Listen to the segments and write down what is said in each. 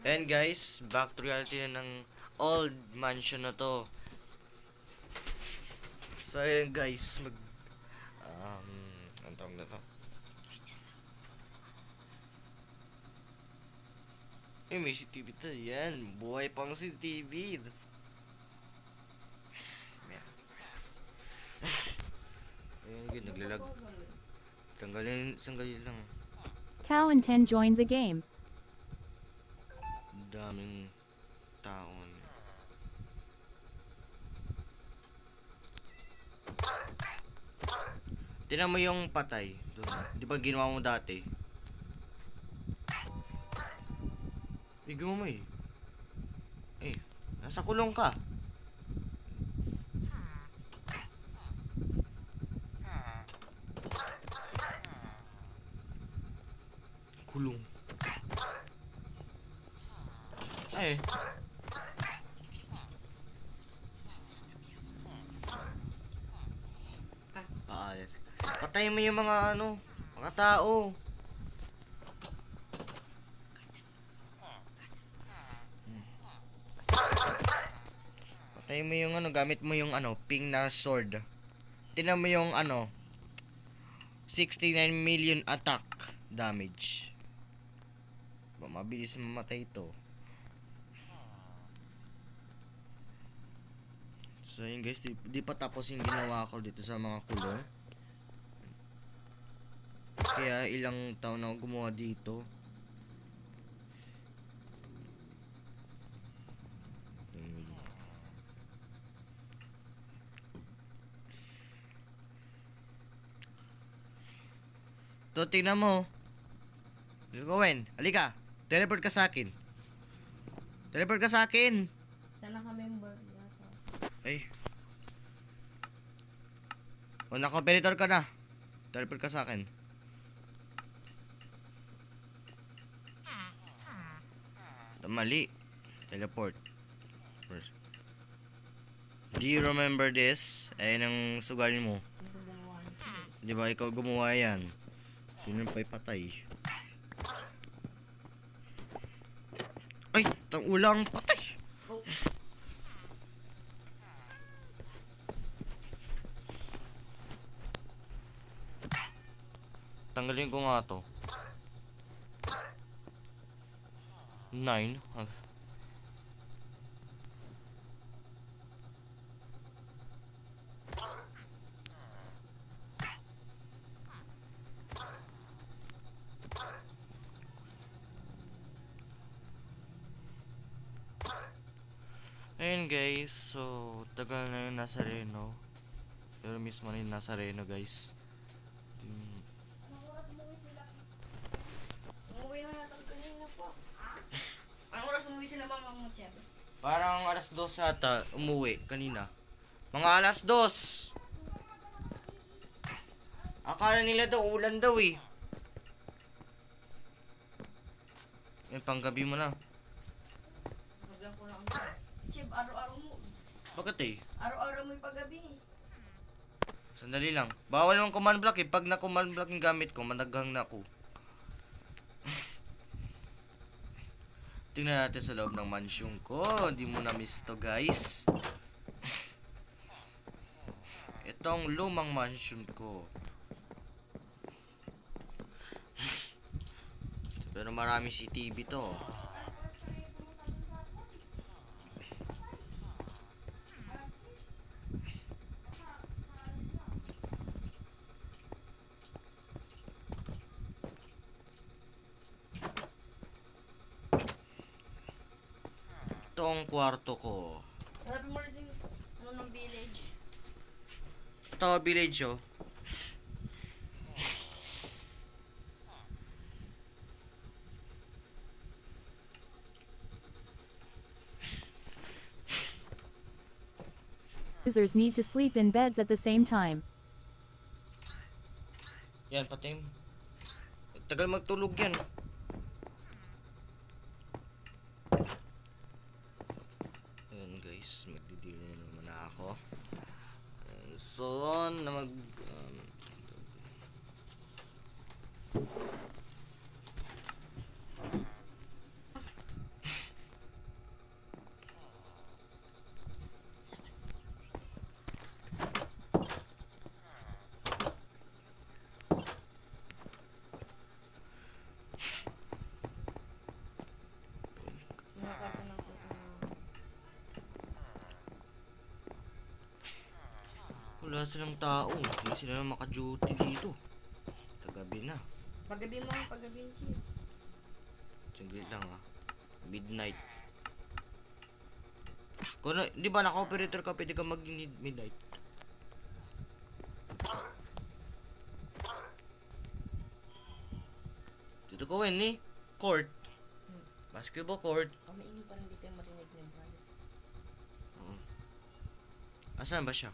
And guys, back to reality na ng old mansion na to. So ayan guys, ang tawag na to? May CCTV to. Yan, buhay pang CCTV. Ayan, naglalag. Tanggalin lang. Cow and 10 joined the game. Daming taon. Tingnan mo yung patay. Doon. Di ba ginawa mo dati? Ginawa mo eh. Nasa kulong ka. Kulong. Yes. Patayin mo yung mga mga tao. Patayin mo yung gamit mo yung pink na sword. Tingnan mo yung 69 million attack damage. Mabilis mamatay ito. So yun guys, di pa tapos yung ginawa ko dito sa mga kulong. Kaya ilang taon na ako gumawa dito. To, tingnan mo. Gawin, halika. Teleport ka sa akin. Teleport ka sa akin. Sana ka member yata. Ay. O, na-competitor ka na. Teleport ka sa akin. Mali. Teleport. First. Do you remember this? Ayun ang sugalin mo. Di ba ikaw gumawa yan? Sino pa'y patay? Ay! Tang ulang patay! Oh. Tanggalin ko nga to. 9. Ayun guys, so tagal na yung nasa Reno. Pero mismo na yung nasa Reno guys. Umuwi na natin kanina po. Anong oras umuwi sila mama mo, Chef? Parang alas 2 ata umuwi kanina. Mga alas 2. Akala nila daw ulan daw eh. Yung panggabi mo na. Saglan ko lang. Chef, araw-araw mo. Bakit eh? Araw-araw mo yung paggabi. Sandali lang. Bawal naman command block eh. Pag na command block yung gamit ko, managhang na ako. Tingnan natin sa loob ng mansion ko. Hindi mo na miss to guys. Itong lumang mansion ko. Pero marami CCTV to. Itong kwarto ko. Hanapin mo rin yung ng village. Ito, village oh. Users need to sleep in beds at the same time. Yan, pati. Tagal magtulog yan. Ayan guys, magdidili na naman ako. So, na Wala silang tao. Hindi sila maka-duty dito. Kagabi na. Paggabi mo, paggabi yung chill. Singlit lang ah. Midnight. Kung di ba naka-operator ka, pwede ka mag-midnight. Dito ko ni court. Basketball court. Kami ini parang di tayo marinig ng brother. Asan ba siya?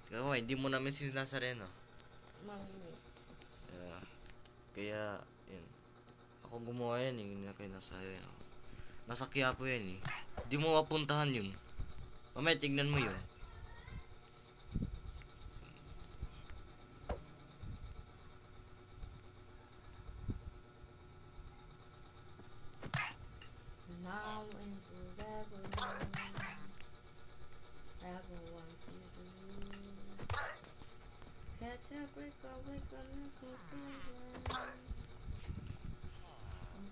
Teka ko, hindi mo namin sinasareno. Manginis. Kaya, yun. Ako gumawa yan, yung hindi na kayo nasareno. Nasa Quiapo yan eh. Hindi mo mapuntahan yun. Mamaya, tignan mo yun. Now and forever. Ever want to do. Catch a break away, gonna go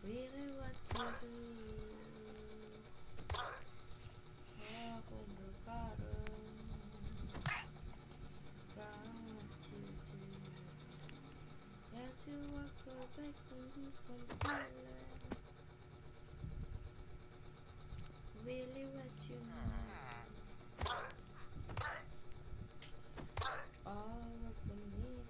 really what to do. Ako berkara. What to do. Catch a walk away, gonna go really what you know. All of the needles.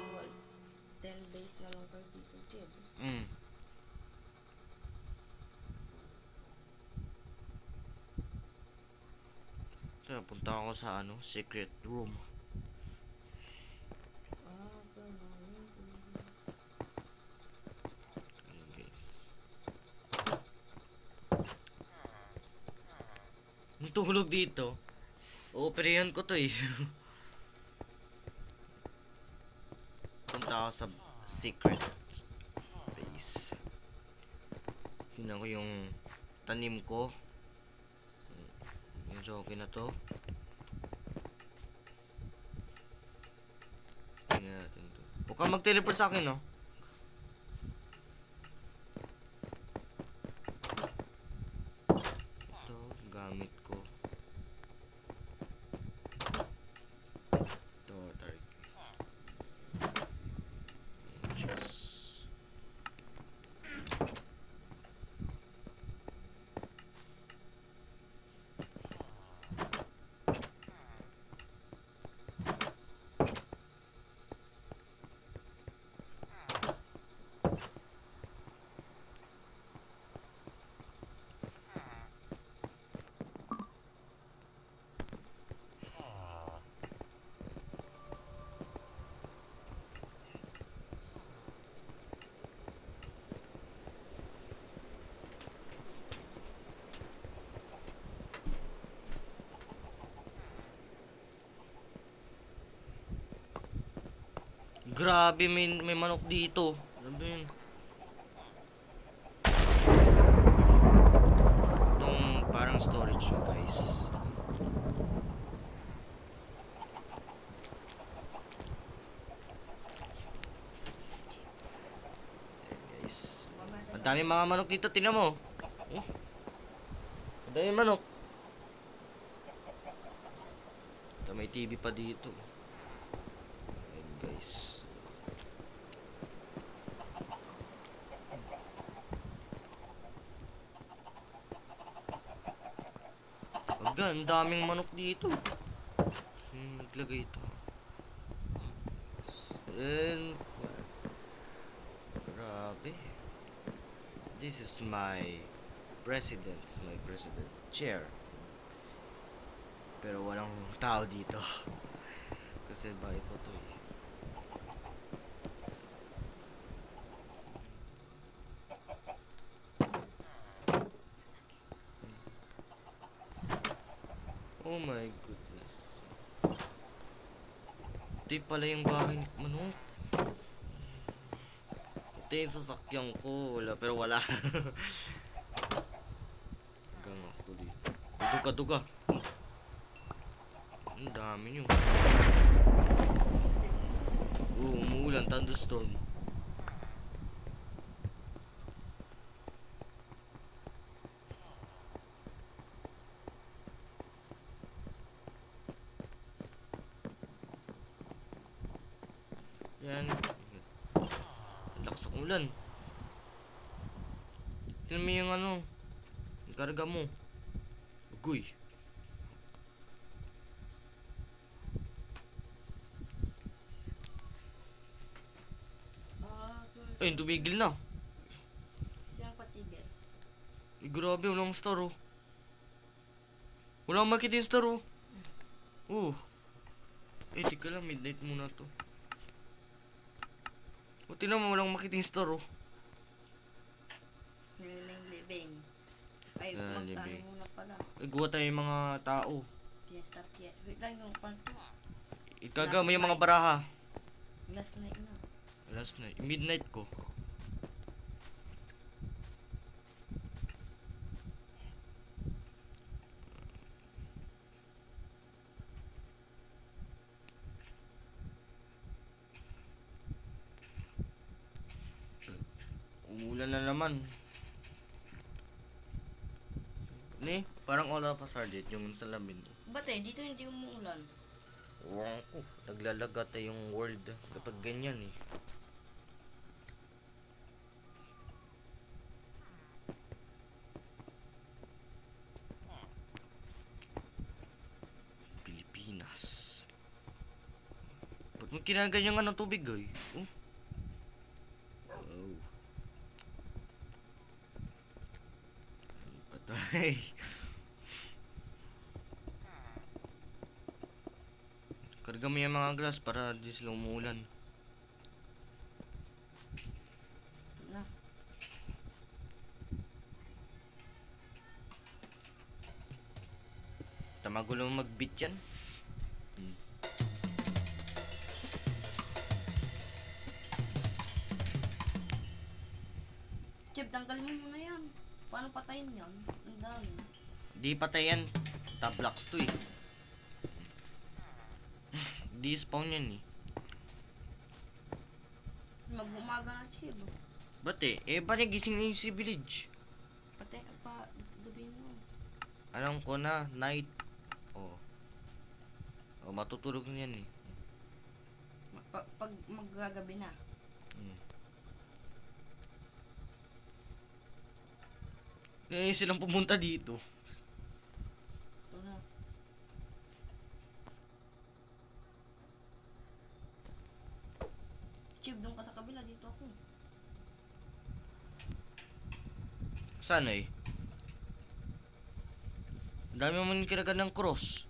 Well, 10 days na lang kayo dito, Jeb. Kaya punta ako sa secret room. Ayun guys. Ang tulog dito. Operahan ko to eh. Punta ako sa secret base. Hina ko yung tanim ko. Medyo okay na to. Tingnan natin to. Huwag kang mag-teleport sa akin, no? Ito, gamit ko. Ito, tarik. Just... Grabe, may manok dito. Ano ba yun? Itong parang storage nyo, guys. Ayan, guys. Ang dami mga manok dito, tingnan mo. Ang dami manok. Ito, may TV pa dito. Ayan, guys. Aga, ang daming manok dito. Naglagay ito. And grabe. This is my president chair. Pero walang tao dito. Kasi bahay po to eh. Oh my goodness. Ito pala yung bahay ni Manok. Ito yung sasakyan ko. Wala, pero wala. Hanggang ako dito. Duga-duga. Ang dami nyo. Umuulan. Thunderstorm. Yan. Ang lakas ng ulan. Tignan mo yung ano. Yung karga mo. Ugoy. Ay, tumigil na. Siyang patigil. Ay, grabe, walang star oh. Walang makita yung star oh. Eh, tika lang, midnight muna to. Buti naman walang makita yung star oh. Nilang living. Ay, Ah, mag-ano living. muna pala. Ay, guha tayo yung mga tao. Fiesta. Wait lang yung parto. Ikaga mo yung mga baraha. Last night na. Last night, midnight ko. Umulan na naman. Ni, parang all of us are dead yung salamin. Ba't dito hindi umuulan? Wang ko, naglalaga yung world kapag ganyan eh. Pilipinas. Ba't mo kinaganyan nga ng tubig ay? Oh. Wow. Patay. Karga mo yung mga glass para di sila umuulan. Na. Tamagulo mo mag-beat yan. Chip, tanggalin mo muna yan. Paano patayin yan? Ang dami. Di patay yan. Tablocks to eh. Di spawn yan eh. Mag-umaga na, Chip. Ba't eh? Eh, ba nagising na yung si Village? Patay pa, gabihin mo. Alam ko na, night. Oh. Oh, matutulog na yan eh. Pag maggagabi na. Eh, silang pumunta dito. Ito na. Chip, doon ka sa kabila. Dito ako. Sana eh? Ang dami mo kinagan ng cross.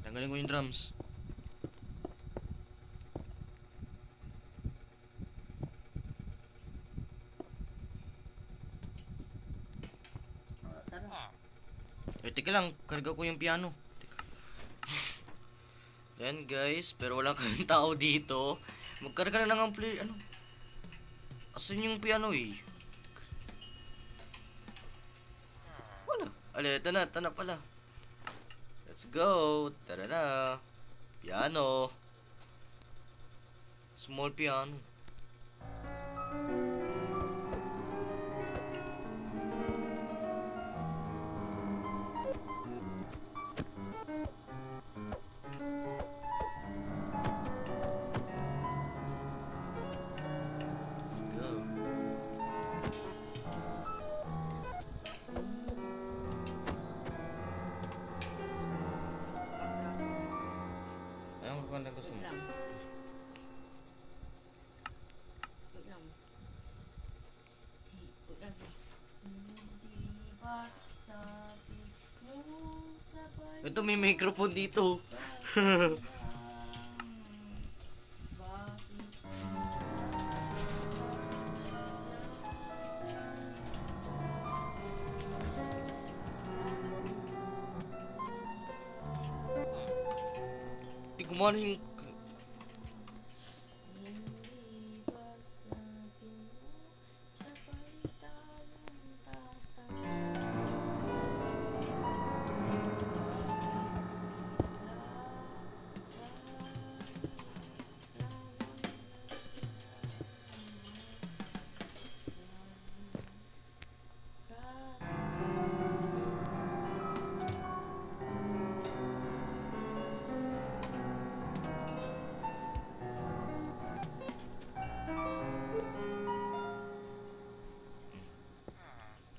Tanggalin ko yung drums. Tara. Eh, teka lang. Karga ko yung piano. Teka. Yan guys. Pero wala kaming tao dito. Magkarga na lang ang play. Ano? Asan yung piano eh? Wala. Ala, ito na pala. Let's go. Tara na. Piano. Small piano. Let's go. Anong kakanta gusto mo? Wait lang. Wait lang. Wait lang. Hindi ba sabi mo sabay Ito may microphone dito. bakit Kumuha na yung...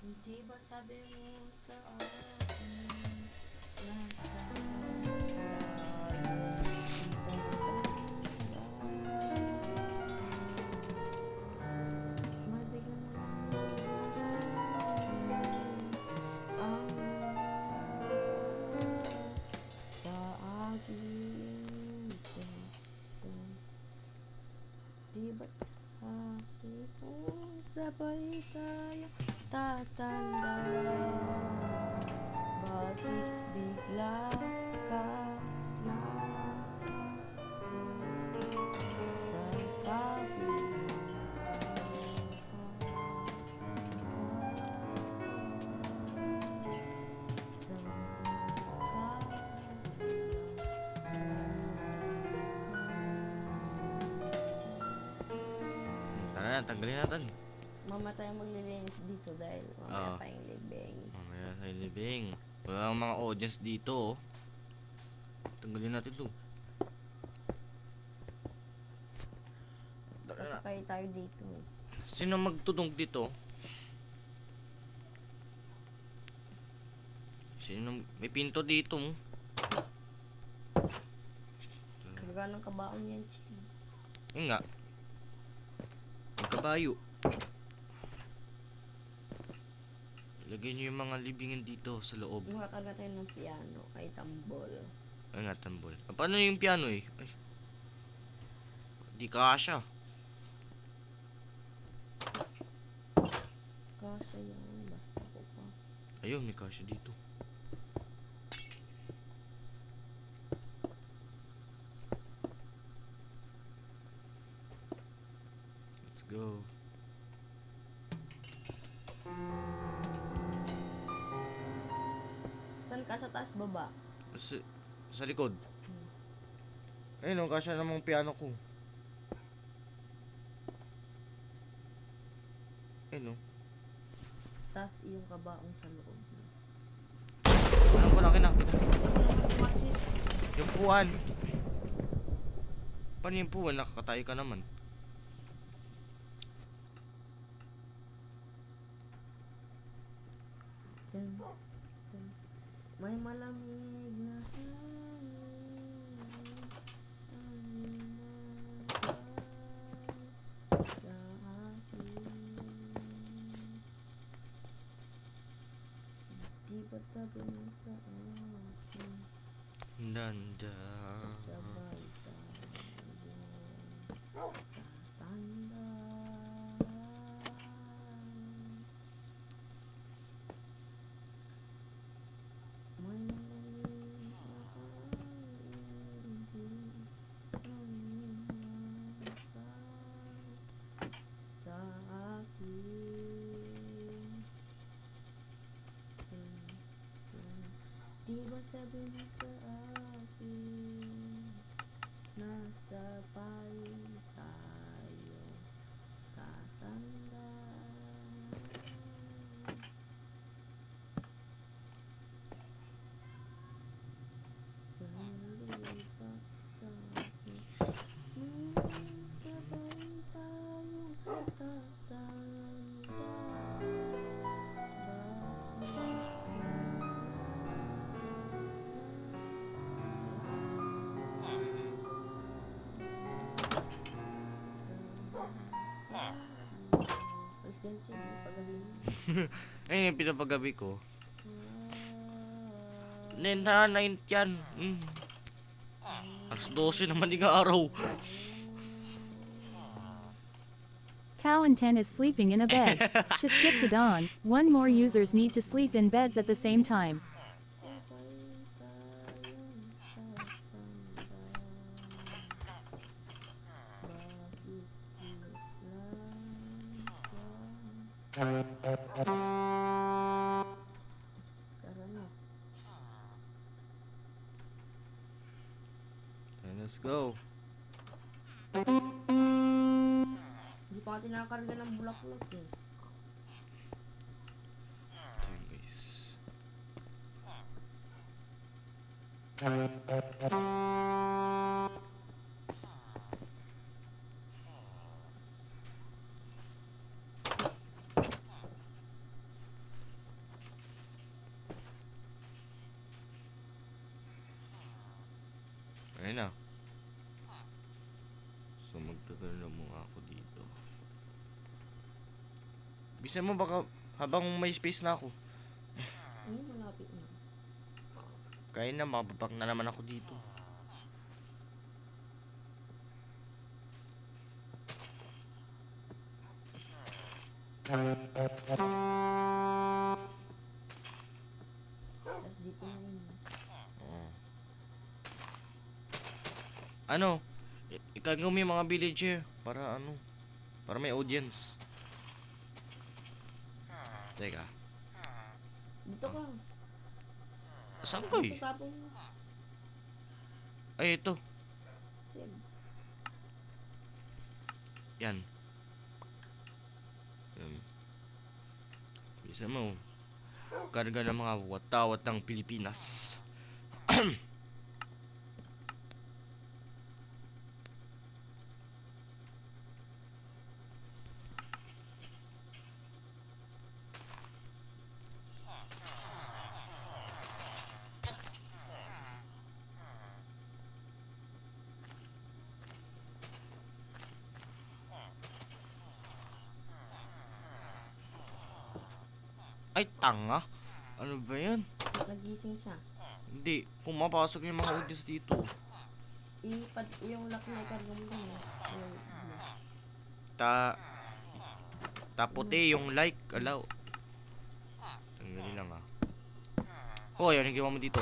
Hindi ba sabi mo sa akin nasa mabigyan mo ang sa akin puso. Di ba't sabi mo sabay tayo tatanda? Bakit bigla ka na sa kabila? Tara na, tanggalin natin. Mamatay ang maglilinis dito dahil mamaya Oo. pa yung libing. Mamaya tayo libing. Wala ang mga audience dito, oh. Tanggalin natin to. Tara na. Sasakay tayo dito. Sino magtunog dito? Sino? May pinto dito, mo. Karga ng kabaon yan, Chin. Yun nga. May kabayo. Ilagay niyo yung mga libingin dito sa loob. Makakarga tayo ng piano kay Tambol. Ay nga, tambol. Ah, paano yung piano eh? Ay. Di kasha. Kasi yan, basta ko pa. Ayun, may kasha dito. Let's go. Saan ka sa taas baba? Sa likod. Ayun, oh, kasha namang piano ko. Ayun, oh. Taas yung kabaong sa loob. Alam ko na, kinakita. Bakit? Yung puwan. Paano yung puwan? Nakakatayo ka naman. Dun, dun. May malamig na hangin. Sa akin. Di ba't sabi mo sa akin Nanda. sabay tayo tatanda? May malamig na hangin sa akin. Di ba sabi mo sa akin nasa paling tayo tatanda? Balipat sa akin sabay tayong tatanda. Alis dyan, Chin. Pagabi mo. Ayun yung pinapagabi ko. Nenta, 9 yan. Alas 12 naman di nga araw. Cow and 10 is sleeping in a bed. To skip to dawn, one more users need to sleep in beds at the same time. Sabay tayong tatanda. Tara na. Let's go. Hindi pa natin nakakarga ng bulaklak eh. Ito yun, guys. Ayun na. So magkagano muna ako dito. Bisa mo baka habang may space na ako. Ayun, malapit na. Kaya na, mababak na naman ako dito. Tapos dito na yun. Ano? Ikarga mo yung mga villager para ano? Para may audience. Teka. Dito ka. Saan ko eh? Dito tapong mo. Ay, ito. Sib. Yan. Yan. Bisa mo. Karga ng mga watawat ng Pilipinas. Ay, tanga. Ano ba yan? Nagising siya. Hindi. Pumapasok yung mga audience dito. Yung lock na ikarga mo lang eh. Taputi yung like. Allow. Tanggalin lang ah. Hoy, ano ginawa mo dito?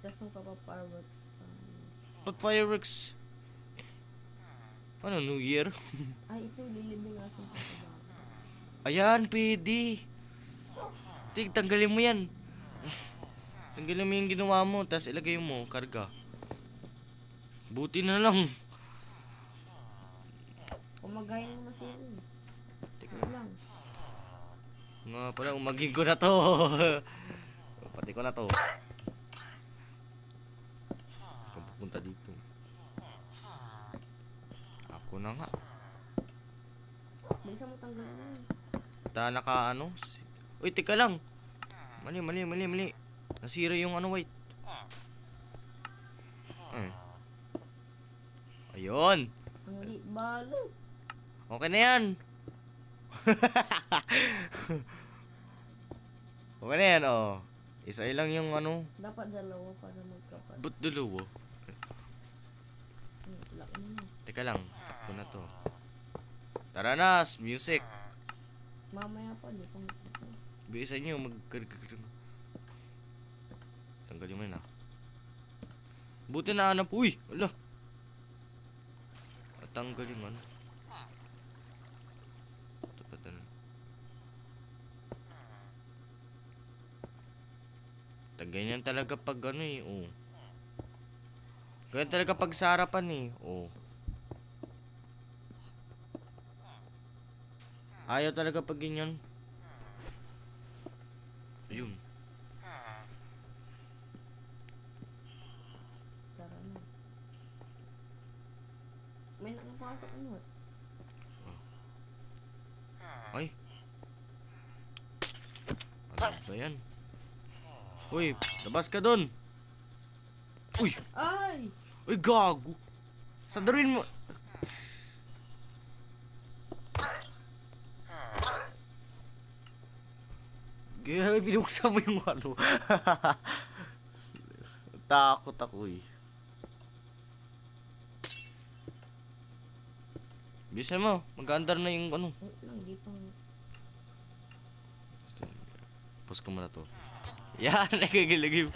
Tapos yung fireworks. Ba't fireworks? Ano, New Year? Ay, ito lilibing aking kasama. Ayan, pwede. Tanggalin mo yan. Tanggalin mo yung ginawa mo, tapos ilagay mo, karga. Buti na lang. Umagayin mo na siya eh. Teka Wait lang. nga pala, umaging ko na to. Pati ko na to. Kung pupunta dito. Ako na nga. Bilisan mo tanggalin mo. Naka ano? Uy, teka lang. Mali. Nasira yung ano, white. Ayun. Ang liit balo. Okay na yan. Okay na yan, oh. Isa lang yung ano. Dapat dalawa para magkapat. Ba't dalawa? Lock mo. Teka lang. Ako na to. Tara na, music. Mamaya pa, di pa magkita. Bilisan nyo, tanggalin mo yun ah. Buti na hanap. Uy! Ala! Tanggalin man. Ganyan talaga pag ano eh, oh. Ganyan talaga pag sa harapan eh, oh. Ayaw talaga pag ganyan. Ayun. Tara na. May nakapasok ano. Ay. Ano ba yan? Uy, labas ka dun. Uy, Ay! uy gago. Sandarin mo. Kaya binuksan mo yung ano. Takot ako eh. Bisa mo, mag-andar na yung ano. Wait lang, di pa. Pause ko muna to. Yan, nagagilagay.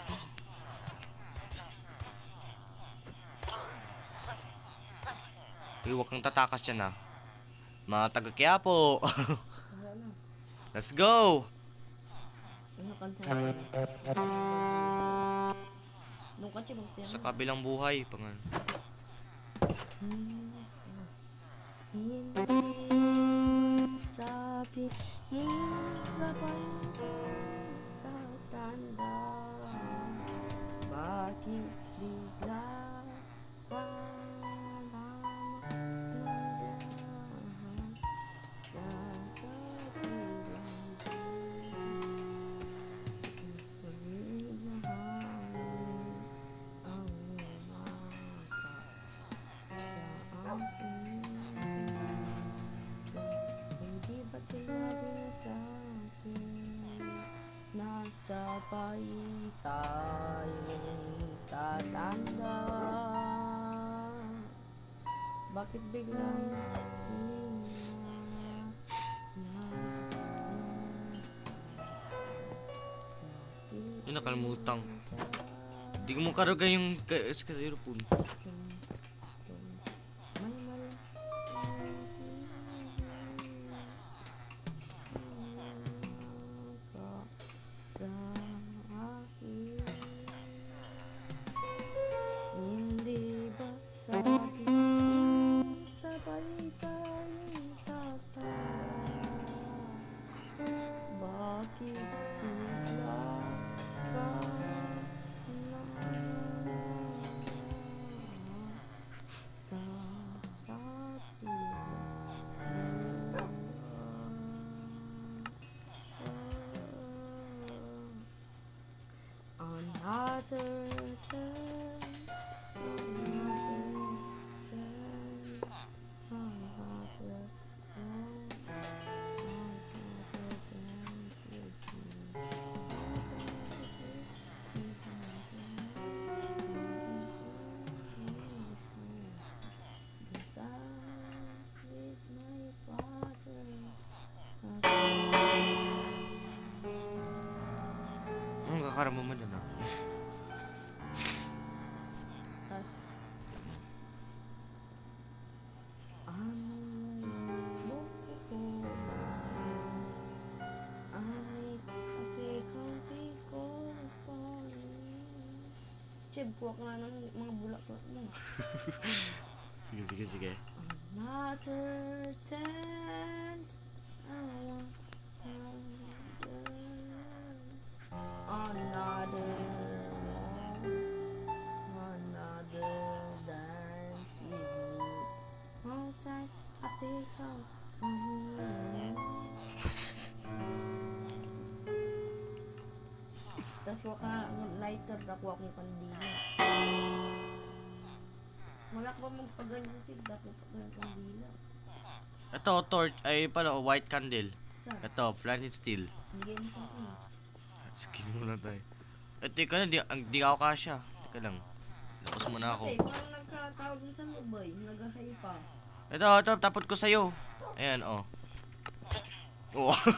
Huwag kang tatakas dyan ha. Mga taga Quiapo. Wala na. Let's go! Ano kanta? Nung kantsa magpiano. Sa kabilang buhay. Pangan. Hindi sabi sabay tatanda. Bakit bigla ka lamang nandiyan sa kabilang ang hindi ba't sinabi mo sa akin nasabay tayong tatanda? Bakit biglang Yung nakalimutang. Hindi ko mo karugay yung earphone. Hindi ba sabi sabay tayong tatanda? Bakit bigla ka na sa another turn, another with my father. Ang kakarama mo dyan ha. Tas buko ko ay kape ko pa Chib, kuha ka nga ng mga bulaklak mo. Sige. Another dance, another dance with me. All time I pick up tas kuha ka ng lighter, nakuha kong kandila. Wala ka ba magpaganyan, Chib? Dapat pa ganyan kandila. Ito, torch. Ay pala, white candle. Saan? Ito, flint steel. Bigay mo sa akin. Skin muna tayo. Teka na, di ako kasya. Teka lang. Tapos muna ako. Kasi parang nagkatawag dun sa mobile, nag-high pa. Ito, tapot ko sa'yo. Ayan, oh. Oh. Saan?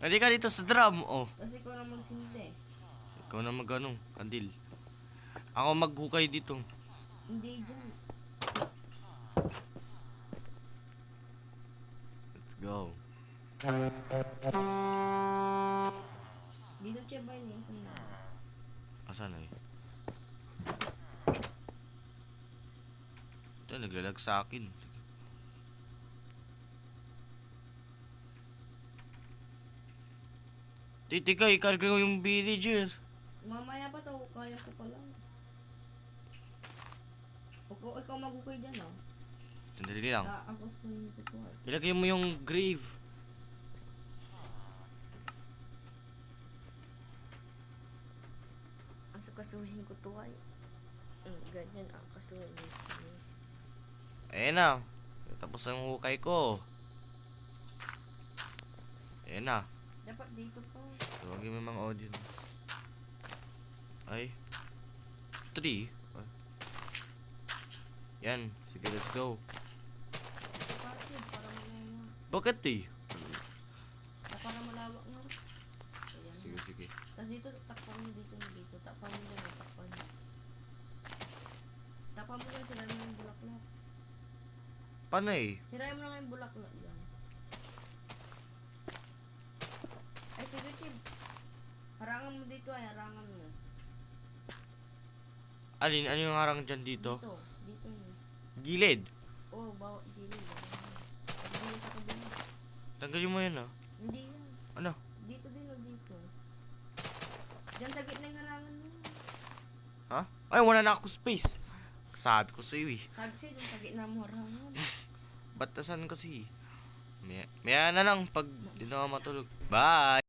Hindi ka dito sa drum, oh. Kasi ko na magsindi. Ikaw na mag-ano, kandil. Ako maghukay dito. Hindi dyan. Let's go. Dito siya ba yun? Saan na? Asan eh? Ito, naglalag sa akin. Tika, ikarga ko yung villager. Mamaya pa to, kaya ko pa lang. Ikaw magukay dyan, oh. Sandali lang. Ako sa inyo ko to. Ilagay mo yung grave. Asa kasuhin ko to ay. Ganyan ang kasuhin ko. Ayan na. Tapos ang hukay ko. Ayan na. Dapat dito pa. Tawagin mo yung mga audience. Ay. 3. Yan. Sige, let's go. Dapat yun, para malawak. Bakit eh? Para malawak dito, takpan mo dito, dito. Takpan mo lang, takpan mo. Takpan mo lang, sirahin mo yung bulaklak. Paano eh? Sirahin mo lang yung bulaklak yan. Ay, sige, Chib. Harangan mo dito ay, harangan mo. Alin? Ano yung harang dyan dito? Dito yun. Gilid. Oh, bawat gilid. Pagdili sa kabila. Tanggalin mo yan ah. Hindi yan. Ano? Dito din o dito. Diyan sa gitna yung harangan mo. Ha? Ay, wala na ako space. Sabi ko sa'yo eh. Sabi sa'yo, dun sa gitna mo harangan. Batasan kasi. Maya na lang pag di na ako matulog. Bye!